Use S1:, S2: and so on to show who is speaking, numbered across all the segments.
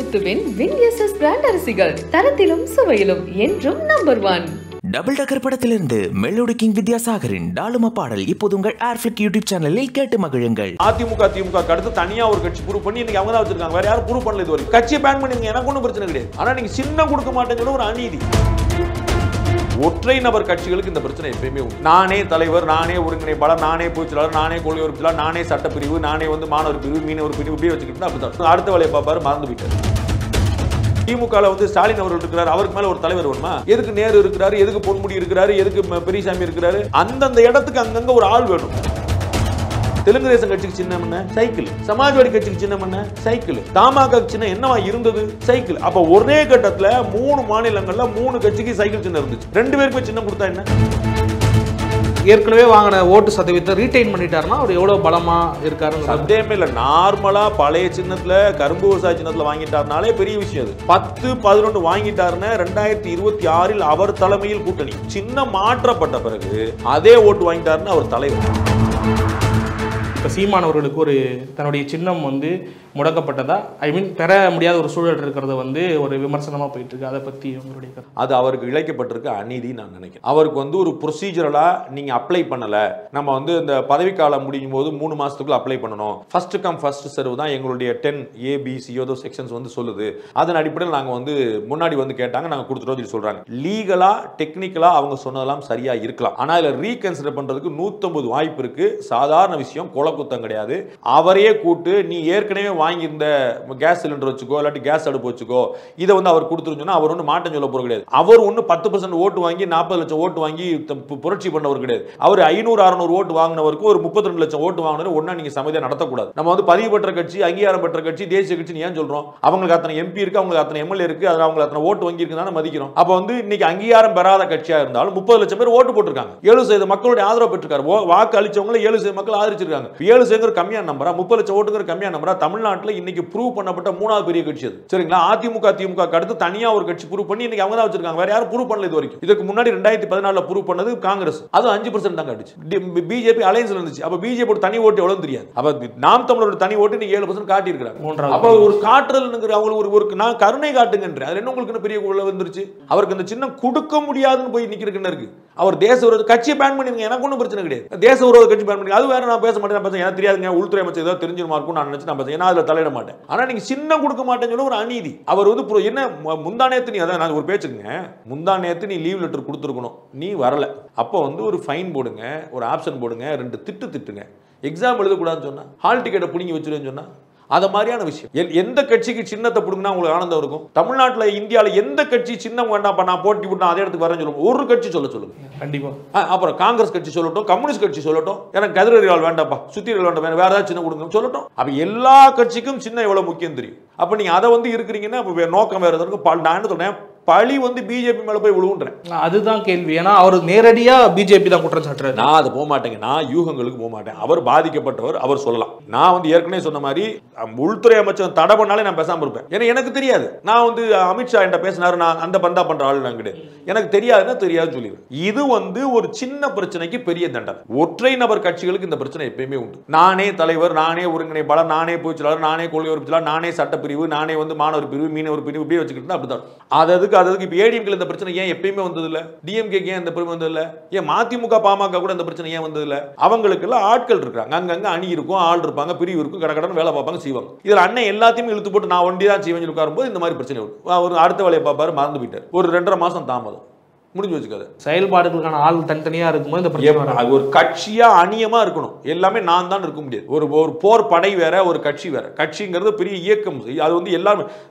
S1: முத்துவின் வின்எஸ்எஸ் brand அரிசிகள் தரத்திலும் சுவையிலும் என்றும் number 1.
S2: Double டக்கர் படத்திலிருந்து மெலோடி கிங் வித்யாசாகரின் டாலுமா பாடல் இப்போது உங்கள் ஏர்ஃபிளிக் யூடியூப் சேனலில் கேட்டு மகிழுங்கள்.
S3: திமுக அடுத்து தனியா ஒரு கட்சி ப்ரூவ் பண்ணி இன்னைக்கு அவங்க தான் வச்சிருக்காங்க. வேற யாரும் ப்ரூவ் பண்ணல. இது வரைக்கும் கட்சியை பேன் பண்ணீங்க, எனக்கு ஒன்றும் பிரச்சனை கிடையாது. ஆனா நீங்க சின்னம் கொடுக்க மாட்டேங்கிற ஒரு அநீதி. ஒற்றை நபர் கட்சிகளுக்கு இந்த பிரச்சனை எப்பயுமே உண்டு. நானே தலைவர், நானே ஒருங்கிணைப்பாளர், நானே பொதுச்செயலாளர், நானே கொள்கை உறுப்பினர், நானே சட்டப்பிரிவு, நானே மாணவர் பிரிவு, மீனவர் பிரிவு இப்படியே வச்சுக்கிட்டு அப்படிதான் அடுத்த வேலையை பார்ப்பாரு. மறந்து போயிட்டாரு. திமுக ஸ்டாலின் அவர்கள் இருக்கிறார், அவருக்கு மேல ஒரு தலைவர் வேணுமா? எதுக்கு நேரு இருக்கிறாரு, எதுக்கு பொன்முடி இருக்கிறாரு, எதுக்கு பெரியசாமி இருக்கிறாரு? அந்தந்த இடத்துக்கு அங்கங்க ஒரு ஆள் வேணும். தெலுங்கு தேசம் கட்சிக்கு சின்னம் என்ன? சைக்கிள். சமாஜ்வாடி கட்சிக்கு சின்னம் என்ன? சைக்கிள். தமாக சின்னம் என்னவா இருந்தது? சைக்கிள். அப்ப ஒரே கட்டத்துல 3 மாநிலங்கள்ல 3 கட்சிக்கு சைக்கிள் சின்னம் இருந்துச்சு. 2 பேருக்கு சின்னம் கொடுத்தா என்ன?
S4: ஏற்கனவே வாங்கின ஓட்டு சதவீதத்தை ரீடைன் பண்ணிட்டாருன்னா அவர் எவ்வளவு பலமா இருக்காரு?
S3: சந்தேகமே இல்லை. நார்மலா பழைய சின்னத்துல கரும்பு விவசாய சின்னத்துல வாங்கிட்டாருனாலே பெரிய விஷயம். அது 10-11 வாங்கிட்டாருன்னா 2026 அவர் தலைமையில் கூட்டணி சின்னம் மாற்றப்பட்ட பிறகு அதே ஓட்டு வாங்கிட்டாருன்னு அவர் தலைவர்.
S4: இப்போ சீமான் அவர்களுக்கு ஒரு தன்னுடைய சின்னம் முடக்கப்பட்டதா, பெற முடியாத ஒரு சூழல் இருக்கிறத ஒரு விமர்சனமா போயிட்டு இருக்கு. அதை பத்தி உங்களுடைய
S3: அது அவருக்கு இழைக்கப்பட்டிருக்க அநீதி நான் நினைக்கிறேன். அவருக்கு ஒரு ப்ரொசீஜரலா நீங்க அப்ளை பண்ணல. நம்ம இந்த பதவிக்காலம் முடியும் போது 3 மாசத்துக்குள்ள அப்ளை பண்ணணும். ஃபர்ஸ்ட் கம் ஃபர்ஸ்ட் சர்வ் தான் எங்களுடைய 10A, B, C செக்ஷன்ஸ் சொல்லுது. அதன் அடிப்படையில் நாங்க முன்னாடி கேட்டாங்க, நாங்க கொடுத்துட்டோம் சொல்றாங்க. லீகலா டெக்னிக்கலா அவங்க சொன்னதெல்லாம் சரியா இருக்கலாம். ஆனா இதுல ரீகன்சிடர் பண்றதுக்கு 150 வாய்ப்பு இருக்கு. சாதாரண விஷயம், குத்தம் கிடையாது. அவரையே கூட்டு நீ ஏற்கனவே வாங்கி இருந்த கேஸ் சிலிண்டர் வச்சுக்கோ, இல்லாட்டி கேஸ் அடுப்பு வச்சுக்கோ, இதை அவர் கொடுத்துருச்சுன்னா அவர் மாற்றம் சொல்ல போறது கிடையாது. அவர் 10% ஓட்டு வாங்கி 40 லட்சம் ஓட்டு வாங்கி புரட்சி பண்ணவர் கிடையாது. அவர் 500-600 ஓட்டு வாங்கினவருக்கு ஒரு 32 லட்சம் ஓட்டு வாங்கினவர் ஒன்னா நீங்க சமதியா நடத்தக்கூடாது. நம்ம பதிவு பெற்ற கட்சி, அங்கீகாரம் பெற்ற கட்சி, தேசிய கட்சி ஏன் சொல்றோம்? அவங்களுக்கு அத்தனை எம்பி இருக்கு, அவங்களுக்கு அத்தனை எம்எல்ஏ இருக்கு, அவங்க அத்தனை ஓட்டு வாங்கி இருக்குன்னு மதிக்கிறோம். அப்ப இன்னைக்கு அங்கீகாரம் பெறாத கட்சியா இருந்தாலும் 30 லட்சம் பேர் ஓட்டு போட்டிருக்காங்க. 7% மக்களுடைய ஆதரவு பெற்றிருக்காரு. வாக்கு அளிச்சவங்களை 7% மக்கள் ஆதரிச்சிருக்காங்க. 7% கம்மியான நம்பரா, 30 லட்சம் ஓட்டுங்கிற கம்மியான நம்பரா? தமிழ்நாட்டில் இன்னைக்கு ப்ரூவ் பண்ணப்பட்ட 3வது பெரிய கட்சி அது. சரிங்களா? திமுக அடுத்து தனியா ஒரு கட்சி ப்ரூவ் பண்ணி இன்னைக்கு அவங்க தான் வச்சிருக்காங்க. வேற யாரும் ப்ரூவ் பண்ணல இது வரைக்கும். இதுக்கு முன்னாடி 2014 ப்ரூவ் பண்ணது காங்கிரஸ். அது 5% தான் அடிச்சு. பிஜேபி அலையன்ஸ்ல இருந்துச்சு. அப்ப பிஜேபி தனி ஓட்டு எவ்வளவு தெரியாது. அப்ப நாம் தமிழரோட தனி ஓட்டு நீங்க 7% காட்டி இருக்காங்க. அப்ப ஒரு காட்டுறல்ங்கிற அவங்களுக்கு ஒரு நான் கருணை காட்டுங்கன்ற அது என்ன உங்களுக்கு பெரிய உள்ள வந்துருச்சு. அவருக்கு அந்த சின்னம் கொடுக்க முடியாதுன்னு போய் நிக்கிறதுன்னு இருக்கு. அவர் தேச விரோத கட்சியை பேன் பண்ணிருங்க, எனக்கு ஒன்றும் பிரச்சனை கிடையாது. தேச விரோத கட்சி பேன் பண்ணி அது வேற. நான் பேச மாட்டேன், எனக்கு தெரியாதுங்க. உள்துறை அமைச்சர் ஏதாவது தெரிஞ்சிருமா இருக்கும் நான் நினைச்சு நான் பேசுறேன். ஏன்னா அதுல தலையிட மாட்டேன். ஆனா நீங்க சின்னம் கொடுக்க மாட்டேன்னு சொல்ல ஒரு அநீதி. அவர் என்ன முந்தானேத்து நீ அதான் ஒரு பேச்சுங்க, முந்தானேத்து நீ லீவ் லெட்டர் கொடுத்துருக்கணும், நீ வரல. அப்போ ஒரு ஃபைன் போடுங்க, ஒரு ஆப்ஷன் போடுங்க, 2 திட்டுங்க. எக்ஸாம் எழுதக்கூடாதுன்னு சொன்னா, ஹால் டிக்கெட்டை பிடிங்கி வச்சிருன்னு சொன்னா, அது மாதிரியான விஷயம். எந்த கட்சிக்கு சின்னத்தை பிடுங்கினா உங்களுக்கு ஆனந்தம் இருக்கும்? தமிழ்நாட்டில் இந்தியாவில் எந்த கட்சி சின்னம் வேண்டாம் நான் போட்டி விட்டு அதே இடத்துக்கு வரேன்னு சொல்லுங்க. ஒரு கட்சி சொல்லுங்க. கண்டிப்பா. அப்புறம் காங்கிரஸ் கட்சி சொல்லட்டும், கம்யூனிஸ்ட் கட்சி சொல்லட்டும், எனக்கு கதிரறிவாள் வேண்டாப்பா, சுத்திரல் வேண்டாம், வேற ஏதாவது சின்னம் கொடுங்க சொல்லட்டும். அப்ப எல்லா கட்சிக்கும் சின்னம் எவ்வளவு முக்கியம் தெரியும். அப்ப நீங்க அதை இருக்கிறீங்கன்னா நோக்கம் வேற எதாவது. நான் என்ன சொல்றேன், பழி பிஜேபி மேல போய் விழுவுன்றேன். அதுதான் கேள்வி. ஏன்னா அவர் நேரடியா பிஜேபி தான் குற்றம் சாட்டுறாரு. நான் அதை போக மாட்டேங்க, நான் யூகங்களுக்கு போக மாட்டேன். அவர் பாதிக்கப்பட்டவர், அவர் சொல்லலாம். நான் ஏற்கனவே சொன்ன மாதிரி உள்துறை அமைச்சர் தடை பண்ணாலே நான் பேசாம இருப்பேன். ஏன்னா எனக்கு தெரியாது. நான் அமித்ஷா என்கிட்ட பேசினாரு, நான் அந்த பந்தா பண்ற ஆள் நான் கிடையாது. எனக்கு தெரியாதுன்னா தெரியாது சொல்லிடுவேன். இது ஒரு சின்ன பிரச்சனைக்கு பெரிய தண்டனை. ஒற்றை நபர் கட்சிகளுக்கு இந்த பிரச்சனை எப்பயுமே உண்டு. நானே தலைவர், நானே ஒருங்கிணைப்பாளர், நானே பொதுச்செயலாளர், நானே கொள்கை உறுப்பினர், நானே சட்டப்பிரிவு, நானே மாணவர் பிரிவு, மீனவர் பிரிவு இப்படியே வச்சுக்கிட்டு அப்படிதான். அதுக்கு இப்ப ஏடிஎம்கே இந்த பிரச்சனை ஏன் எப்பயுமே வந்தது இல்ல? டிஎம்கே ஏன் இந்த பிரச்சனை வந்தது இல்ல? ஏன் மதிமுக பாமக கூட இந்த பிரச்சனை ஏன் வந்தது இல்ல? அவங்களுக்கு எல்லாம் ஆட்கள் இருக்காங்க, அங்கங்க அணி இருக்கும், ஆள் இருப்பாங்க, பிரிவு இருக்கும், கடகடன் வேலை பார்ப்பாங்க, செய்வாங்க. இதுல அண்ணன் எல்லாத்தையும் இழுத்து போட்டு நான் ஒண்டி தான் செய்வேன் உட்காரும்போது இந்த மாதிரி பிரச்சனை வரும். ஒரு அடுத்த வேலையை பார்ப்பாரு, மறந்து போயிட்டார். ஒரு 2.5 மாசம் தாமதம் முடிஞ்சு வச்சுக்காது. செயல்பாடுகளுக்கான ஆள் தனித்தனியா இருக்கும்போது இந்த ஒரு கட்சியா அணியமா இருக்கணும். எல்லாமே நான் தான் இருக்க முடியாது. ஒரு போர் படை வேற, ஒரு கட்சி வேற. கட்சிங்கிறது பெரிய இயக்கம். அது எல்லாமே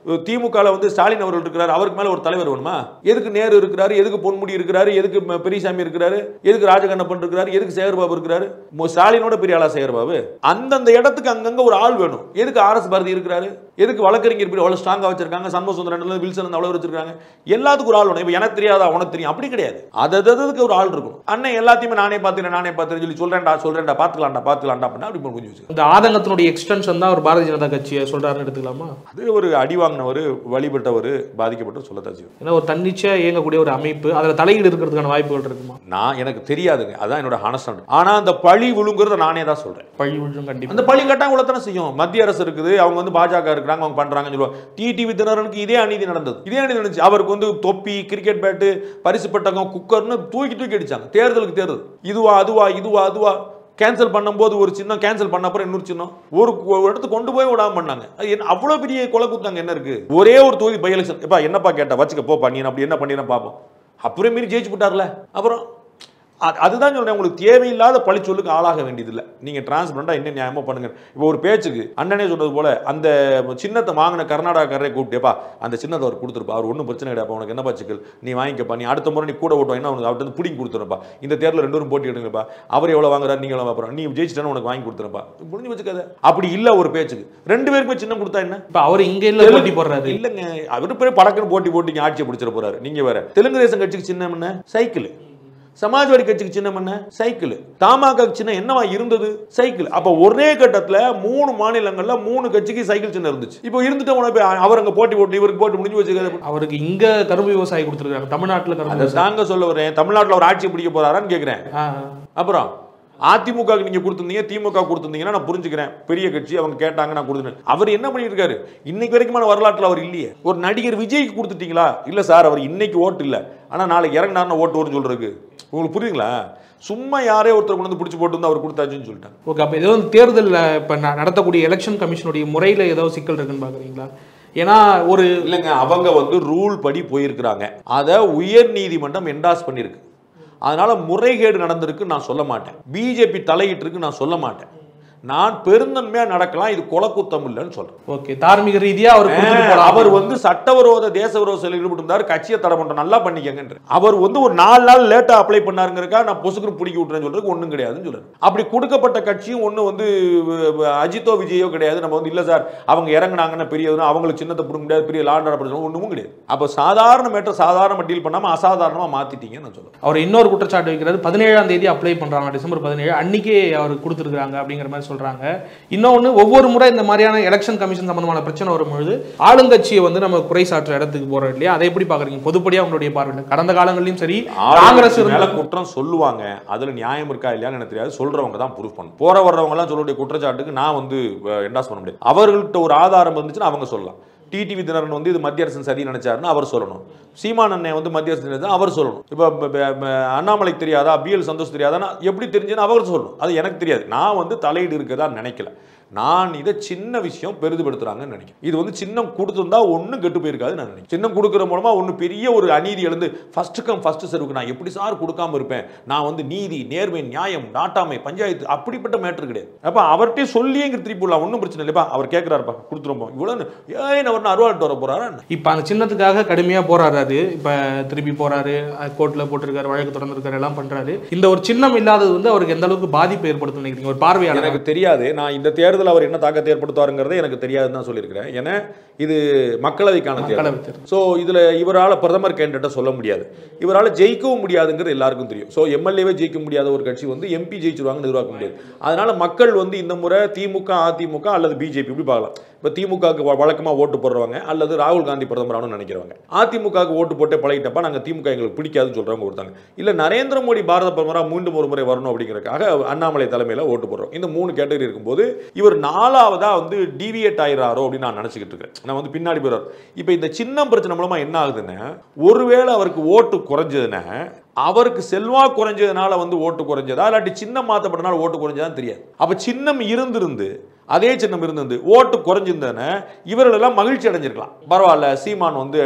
S3: திமுக ஸ்டாலின் அவர்கள் இருக்கிறார், அவருக்கு மேல ஒரு தலைவர் வேணுமா? எதுக்கு நேரு இருக்கிறாரு, எதுக்கு பொன்முடி இருக்கிறாரு, எதுக்கு பெரியசாமி இருக்கிறாரு, எதுக்கு ராஜகண்ணப்பன் இருக்கிறாரு, எதுக்கு சேகர்பாபு இருக்கிறாரு? ஸ்டாலினோட பெரிய ஆளா சேகர்பாபு? அந்தந்த இடத்துக்கு அங்கங்க ஒரு ஆள் வேணும். எதுக்கு ஆர்எஸ் பாரதி இருக்கிறாரு, எதுக்கு வழக்கறிஞர் அவ்வளவு ஸ்ட்ராங்கா வச்சிருக்காங்க, சண்முக சுந்தரன், வில்சன் அவ்வளவு வச்சிருக்காங்க. எல்லாத்துக்கும் ஒரு ஆள் வேணும். எனக்கு தெரியாதா, உனக்கு தெரியும். அப்படி கிடையாது. அதுக்கு ஒரு ஆள் இருக்கும். அண்ணன் எல்லாத்தையுமே நானே பார்த்துக்கிறேன் சொல்லி சொல்றேன்டா பாத்துக்கலாம்டா அப்படின்னா அப்படி புரிஞ்சு வச்சு
S4: இந்த ஆதங்கத்தினுடைய எக்ஸ்டென்ஷன் தான் ஒரு பாரதிய ஜனதா கட்சியை சொல்றாருன்னு எடுத்துக்கலாமா?
S3: அது ஒரு அடி வாங்கினவர், வழிபட்டவர், பாதிக்கப்பட்டவர் சொல்லத்தான் செய்யும்.
S4: ஏன்னா ஒரு தன்னிச்சையா இயங்கக்கூடிய ஒரு அமைப்பு, அதுல தலையீடு இருக்கிறதுக்கான வாய்ப்புகள் இருக்குமா?
S3: எனக்கு தெரியாதுங்க, அதான் என்னோட ஹானஸ்ட். ஆனா அந்த பழி விழுங்குறத நானே தான் சொல்றேன்.
S4: பழி விழும் கண்டிப்பா.
S3: அந்த பழி கட்டாயம் உள்ளதானே செய்யும். மத்திய அரசு இருக்குது, அவங்க வந்து பாஜக இருக்கிறாங்க, அவங்க பண்றாங்கன்னு சொல்லுவாங்க. டிடிவி தினகரனுக்கு இதே அநீதி நடந்துச்சு. அவருக்கு வந்து தொப்பி, கிரிக்கெட் பேட்டு, பரிசு பெட்டகம், குக்கர்னு தூக்கி அடிச்சாங்க. தேர்தலுக்கு தேர்தல் இதுவா கேன்சல் பண்ணும்போது ஒரு சின்னம் கேன்சல் பண்ண அப்புறம் இன்னொரு சின்னம் ஒரு இடத்துக்கு கொண்டு போய் விடாம பண்ணாங்க. அவ்வளவு பெரிய கொலை குத்தாங்க. என்ன இருக்கு? ஒரே ஒரு தொகுதி பை எலெக்ஷன். என்னப்பா கேட்டா வச்சுக்க போப்பா, நீ அப்படி என்ன பண்ணினா பாப்போம். அப்புறம் மீறி ஜெயிச்சு போட்டார்ல. அப்புறம் அதுதான் சொல்றேன், உங்களுக்கு தேவையில்லாத பழி சொல்லுக்கு ஆளாக வேண்டியதில்லை. நீங்க டிரான்ஸ்பரண்டா என்ன நியாயமா பண்ணுங்க. இப்போ ஒரு பேச்சுக்கு அண்ணனே சொன்னது போல அந்த சின்னத்தை வாங்கின கர்நாடகாரரை கூப்பிட்டேப்பா, அந்த சின்னத்தை அவர் கொடுத்துருப்பா, அவர் ஒன்றும் பிரச்சனை கிடையாது, உனக்கு என்ன சிக்கல், நீ வாங்கிக்கப்பா, நீ அடுத்த முறை நீ கூட ஓட்டுவோம், என்ன அவனுக்கு அவர்கிட்ட பிடிங்கி கொடுத்துருப்பா, இந்த தேர்தலில் 2 பேரும் போட்டி எடுங்கப்பா, அவர் எவ்வளோ வாங்குறாரு, நீங்க எவ்வளோ வாங்குறோம், நீ ஜெயிச்சிட்டா உனக்கு வாங்கி கொடுத்துருப்பா, முடிஞ்சு வச்சுக்காத. அப்படி இல்லை ஒரு பேச்சுக்கு 2 பேருக்குமே சின்னம் கொடுத்தா என்ன?
S4: இப்போ அவர் இங்க இல்ல போட்டி போடுறாரு
S3: இல்லைங்க, அவரு பேர் படக்குன்னு போட்டி ஆட்சியை பிடிச்சிட போறாரு. நீங்க வேற தெலுங்கு தேசம் கட்சிக்கு சின்னம் என்ன? சைக்கிள். சமாஜ்வாடி கட்சிக்கு சின்னம் என்ன? சைக்கிள். தமாக சின்னம் என்னவா இருந்தது? சைக்கிள். அப்ப ஒரே கட்டத்துல 3 மாநிலங்கள்ல 3 கட்சிக்கு சைக்கிள் சின்னம் இருந்துச்சு. இப்போ இருந்துட்டு அவர் அங்க போட்டி இவருக்கு போட்டு முடிஞ்சு வச்சு
S4: அவருக்கு இங்க கரும்பு விவசாயி கொடுத்துருக்காங்க, தமிழ்நாட்டுல கரும்பு.
S3: தாங்க சொல்ல வரேன், தமிழ்நாட்டுல ஒரு ஆட்சி பிடிக்க போறாரான்னு கேக்குறேன். அப்புறம் அதிமுக நீங்க கொடுத்திருந்தீங்க, திமுக கொடுத்திருந்தீங்கன்னா நான் புரிஞ்சுக்கிறேன், பெரிய கட்சி, அவங்க கேட்டாங்க நான் கொடுத்துட்டேன். அவர் என்ன பண்ணிட்டு இருக்காரு? இன்னைக்கு வரைக்குமான வரலாற்றுல அவர் இல்லையே. ஒரு நடிகர் விஜய்க்கு கொடுத்துட்டீங்களா? இல்ல சார், அவர் இன்னைக்கு ஓட்டு இல்ல, ஆனா நாளைக்கு இறங்கினாருன்னு ஓட்டு வரும்னு சொல்றதுக்கு உங்களுக்கு புரியுங்களா? சும்மா யாரே ஒருத்தர் கொண்டு வந்து பிடிச்சி போட்டு வந்து அவர் கொடுத்தாச்சுன்னு சொல்லிட்டாங்க.
S4: ஓகே, அப்போ ஏதோ தேர்தலில் இப்போ நடத்தக்கூடிய எலெக்ஷன் கமிஷனுடைய முறையில் ஏதோ சிக்கல் இருக்குன்னு பார்க்குறீங்களா? ஏன்னா ஒரு
S3: இல்லைங்க, அவங்க வந்து ரூல் படி போயிருக்கிறாங்க, அதை உயர் நீதிமன்றம் என்டாஸ் பண்ணியிருக்கு. அதனால முறைகேடு நடந்திருக்கு நான் சொல்ல மாட்டேன், பிஜேபி தலையிட்டு இருக்கு நான் சொல்ல மாட்டேன். நான் பெருந்தன்மையா நடக்கலாம், இது கொலை குத்தம் இல்லைன்னு சொல்றேன்.
S4: ஓகே, தார்மீக ரீதியா
S3: அவர் வந்து சட்டவிரோத தேசவிரோத செயலில் ஈடுபட்டு கட்சியை தடை பண்றோம், நல்லா பண்ணிக்கங்க. அவர் வந்து ஒரு 4 நாள் லேட்டா அப்ளை பண்ணாருங்கிறக்கா நான் பொசுக்கு பிடிக்கி விட்டுறேன்னு சொல்றதுக்கு ஒன்றும் கிடையாதுன்னு சொல்றேன். அப்படி கொடுக்கப்பட்ட கட்சியும் ஒண்ணு வந்து அஜித்தோ விஜயோ கிடையாது. நம்ம வந்து இல்ல சார் அவங்க இறங்கினாங்கன்னா பெரியதுன்னா அவங்களுக்கு சின்னத்தை பிடிக்க முடியாது, பெரிய லாண்ட் ஆர்டர் ஒன்றும் கிடையாது. அப்ப சாதாரண மேட்டர் சாதாரண டீல் பண்ணாம அசாதாரணமா மாத்திட்டீங்கன்னு நான் சொல்றேன்.
S4: அவர் இன்னொரு குற்றச்சாட்டு வைக்கிறாரு, 17ஆம் தேதி அப்ளை பண்றாங்க, டிசம்பர் 17 அன்னைக்கே அவர் கொடுத்துருக்காங்க அப்படிங்கிற மாதிரி சொல்றாங்க. இன்னொன்னு, ஒவ்வொரு முறை இந்த மாதிரியான எலெக்ஷன் கமிஷன் சம்பந்தமான பிரச்சனை வரும்பொழுது ஆளுங்கட்சியை வந்து நம்ம குறை சாற்ற இடத்துக்கு போறோம் இல்லையா? அதை எப்படி பாக்குறீங்க பொதுப்படியா உங்களுடைய பார்வையில்? கடந்த காலங்களிலும் சரி காங்கிரஸ்
S3: மேல குற்றம் சொல்லுவாங்க, அதுல நியாயம் இருக்கா இல்லையான்னு எனக்கு தெரியாது, சொல்றவங்க தான் ப்ரூஃப் பண்ணணும். போற வர்றவங்க எல்லாம் சொல்லக்கூடிய குற்றச்சாட்டுக்கு நான் வந்து என்டாஸ் பண்ண முடியாது. அவர்கள்ட்ட ஒரு ஆதாரம் இருந்துச்சுன்னா அவங்க சொல்லலாம். டிடிவி தினகரன் வந்து இது மத்திய அரசு சதி நினைச்சாருன்னு அவர் சொல்லணும். சீமான் அண்ணன் வந்து மத்திய அரசு நினைச்சா அவர் சொல்லணும். இப்போ அண்ணாமலைக்கு தெரியாதா, பிஎல் சந்தோஷ் தெரியாதா, எப்படி தெரிஞ்சுன்னு அவர் சொல்லணும். அது எனக்கு தெரியாது. நான் வந்து தலையீடு இருக்கதா நினைக்கல. நான் இதை சின்ன விஷயம் பெரிதுபடுத்துறாங்கன்னு நினைக்கிறேன். இது வந்து சின்னம் கொடுத்துருந்தா ஒன்றும் கெட்டு போயிருக்காது நான் நினைக்கிறேன். சின்னம் கொடுக்குற மூலமா ஒன்று பெரிய ஒரு அநீதி எழுந்து ஃபர்ஸ்ட் கம் ஃபர்ஸ்ட் சர்வுக்கு நான் எப்படி சார் கொடுக்காம இருப்பேன், நான் வந்து நீதி நேர்மை நியாயம் நாட்டாமை பஞ்சாயத்து அப்படிப்பட்ட மேட்டர் கிடையாது. அப்போ அவர்கிட்ட சொல்லியே இங்கே திருப்பி விடலாம், ஒன்றும் பிரச்சனை இல்லைப்பா, அவர் கேட்குறாருப்பா கொடுத்துருப்போம், இவ்வளோ ஏன் அவர் அருவாள்ட்டு வர போறாரு.
S4: இப்போ அந்த சின்னத்துக்காக கடுமையாக போராடுறாரு, இப்போ திருப்பி போறாரு, கோர்ட்டில் போட்டிருக்காரு, வழக்கு தொடர்ந்துருக்காரு, எல்லாம் பண்றாரு. இந்த ஒரு சின்னம் இல்லாதது வந்து அவருக்கு எந்த அளவுக்கு பாதிப்பு ஏற்படுத்தும் நினைக்கிறீங்க ஒரு பார்வையாளர்?
S3: எனக்கு தெரியாது. நான் இந்த தேர்தல் அவர் என்ன தாக்கத்தை ஏற்படுத்துவாருங்கிறதே எனக்கு தெரியாதுன்னு தான் சொல்லியிருக்கிறேன். ஏன்னா இது மக்களவைக்கான தேர்தல். ஸோ இதில் இவரால் பிரதமர் கேண்டிடேட்டை சொல்ல முடியாது, இவரால் ஜெயிக்கவும் முடியாதுங்கிறது எல்லாருக்கும் தெரியும். ஸோ எம்எல்ஏவே ஜெயிக்க முடியாத ஒரு கட்சி வந்து எம்பி ஜெயிச்சிருவாங்கன்னு எதிர்பார்க்க முடியாது. அதனால மக்கள் வந்து இந்த முறை திமுக அதிமுக அல்லது பிஜேபி இப்படி பார்க்கலாம். இப்போ திமுகவுக்கு வழக்கமாக ஓட்டு போடுறவங்க அல்லது ராகுல் காந்தி பிரதமர் ஆகணும்னு நினைக்கிறவங்க, அதிமுகவுக்கு ஓட்டு போட்டே பழகிட்டப்பா நாங்கள் திமுக எங்களுக்கு பிடிக்காதுன்னு சொல்கிறவங்க ஒருத்தாங்க, இல்லை நரேந்திர மோடி பாரத பிரதமராக மீண்டும் ஒரு முறை வரணும் அப்படிங்கிறதுக்காக அண்ணாமலை தலைமையில் ஓட்டு போடுறோம். இந்த 3 கேட்டகரி இருக்கும்போது இவர் 4ஆவதா வந்து டிவியேட் ஆயிராரோ அப்படின்னு நான் நினச்சிக்கிட்டு இருக்கேன். நான் வந்து பின்னாடி போயிடுறாரு. இப்போ இந்த சின்னம் பிரச்சனை மூலமாக என்ன ஆகுதுன்னா, ஒருவேளை அவருக்கு ஓட்டு குறைஞ்சதுன்னா அவருக்கு செல்வா குறைஞ்சதுனால வந்து ஓட்டு குறைஞ்சதா இல்லாட்டி சின்னம் மாற்றப்பட்டனால ஓட்டு குறைஞ்சதான்னு தெரியாது. அப்போ சின்னம் இருந்திருந்து அதே சின்னம் இருந்து ஓட்டு குறைஞ்சிருந்தேன்னு இவர்களெல்லாம் மகிழ்ச்சி அடைஞ்சிருக்கலாம். பரவாயில்ல, சீமான் வந்து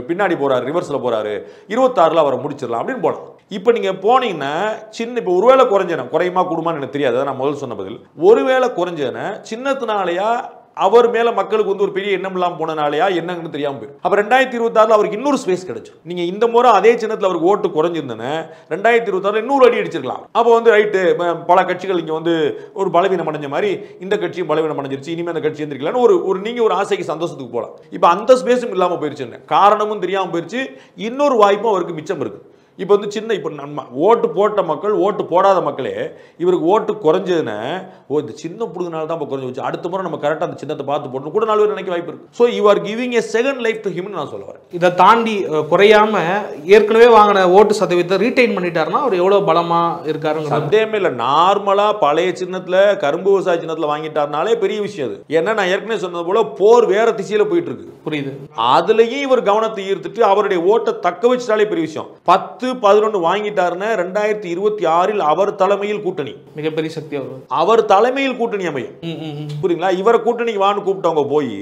S3: பின்னாடி போறாரு, ரிவர்ஸ்ல போறாரு, 26ல் அவரை முடிச்சிடலாம் அப்படின்னு போலாம். இப்போ நீங்க போனீங்கன்னா சின்ன இப்போ ஒருவேளை குறைஞ்சன குறையுமா கூடுமான்னு எனக்கு தெரியாது, நான் முதல் சொன்ன பதில். ஒருவேளை குறைஞ்சன சின்னத்தினாலயா அவர் மேல மக்களுக்கு வந்து ஒரு பெரிய எண்ணம் இல்லாம போனனாலயா என்னன்னு தெரியாம போயிடும். அப்ப 2026 அவருக்கு இன்னொரு ஸ்பேஸ் கிடைச்சு. நீங்க இந்த முறை அதே சின்னத்துல அவருக்கு ஓட்டு குறைஞ்சிருந்தன 2026 இன்னொரு அடி அடிச்சிருக்கலாம். அப்போ வந்து ரைட்டு பல கட்சிகள் இங்க வந்து ஒரு பலவீனம் அடைஞ்ச மாதிரி இந்த கட்சியும் பலவீனம் அடைஞ்சிருச்சு, இனிமே அந்த கட்சி எந்திரிக்கலாம்னு ஒரு நீங்க ஒரு ஆசைக்கு சந்தோஷத்துக்கு போகலாம். இப்ப அந்த ஸ்பேஸும் இல்லாம போயிருச்சு, காரணமும் தெரியாம போயிருச்சு. இன்னொரு வாய்ப்பும் அவருக்கு மிச்சம் இருக்கு. இப்போ வந்து இப்போ நம்ம ஓட்டு போட்ட மக்கள் ஓட்டு போடாத மக்களே இவருக்கு ஓட்டு குறைஞ்சதுன்னா இந்த சின்ன புடுங்கினால தான் இப்போ குறைஞ்சி வச்சு அடுத்த முறை நம்ம கரெக்டாக அந்த சின்னத்தை பார்த்து போடணும் கூட 4 பேர் நினைக்க வாய்ப்பு இருக்கு. So you are giving a second life to ஹிம்னு நான் சொல்ல வரேன்.
S4: இதை தாண்டி குறையாம ஏற்கனவே வாங்கின ஓட்டு சதவீதத்தை ரீட்டைன் பண்ணிட்டாருன்னா அவர் எவ்வளவு பலமா இருக்காருங்க
S3: சந்தேகமே இல்லை. நார்மலா பழைய சின்னத்துல கரும்பு விவசாய சின்னத்துல வாங்கிட்டாருனாலே பெரிய விஷயம் அது. ஏன்னா நான் ஏற்கனவே சொன்னது போல போர் வேற திசையில போயிட்டு இருக்கு, புரியுது. அதுலயும் இவர் கவனத்தை ஈர்த்துட்டு அவருடைய ஓட்டை தக்க வச்சிட்டாலே பெரிய விஷயம். 10-11 வாங்கிட்டாருன்னா 2026 அவர் தலைமையில் கூட்டணி
S4: மிகப்பெரிய சக்தி.
S3: அவர் தலைமையில் கூட்டணி அமையும், புரியுங்களா? இவரை கூட்டணிக்கு வான்னு கூப்பிட்டவங்க போய்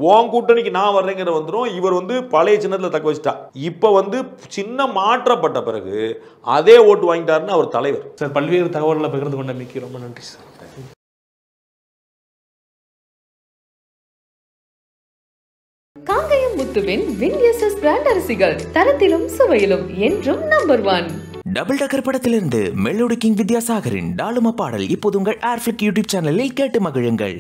S3: உன் கூட்டணிக்கு நான் வர்றேங்கிற வந்துடும். இவர் வந்து பழைய சின்னத்துல தக்க வச்சுட்டா. இப்ப வந்து சின்ன மாற்றப்பட்ட பிறகு அதே ஓட்டு வாங்கிட்டாருன்னு அவர் தலைவர்.
S4: சார், பல்வேறு தகவல்களை பகிர்ந்து கொண்ட மிக்க ரொம்ப நன்றி சார்.
S1: காங்கயம் முத்துவின் வின்எஸ்எஸ் பிராண்ட் அரிசிகள் தரத்திலும் சுவையிலும் என்றும் நம்பர் 1.
S2: டபுள் டக்கர் படத்திலிருந்து மெலோடி கிங் வித்யாசாகரின் டாலுமா பாடல் இப்போது உங்கள் ஏர்ஃபிளிக் யூடியூப் சேனலில் கேட்டு மகிழுங்கள்.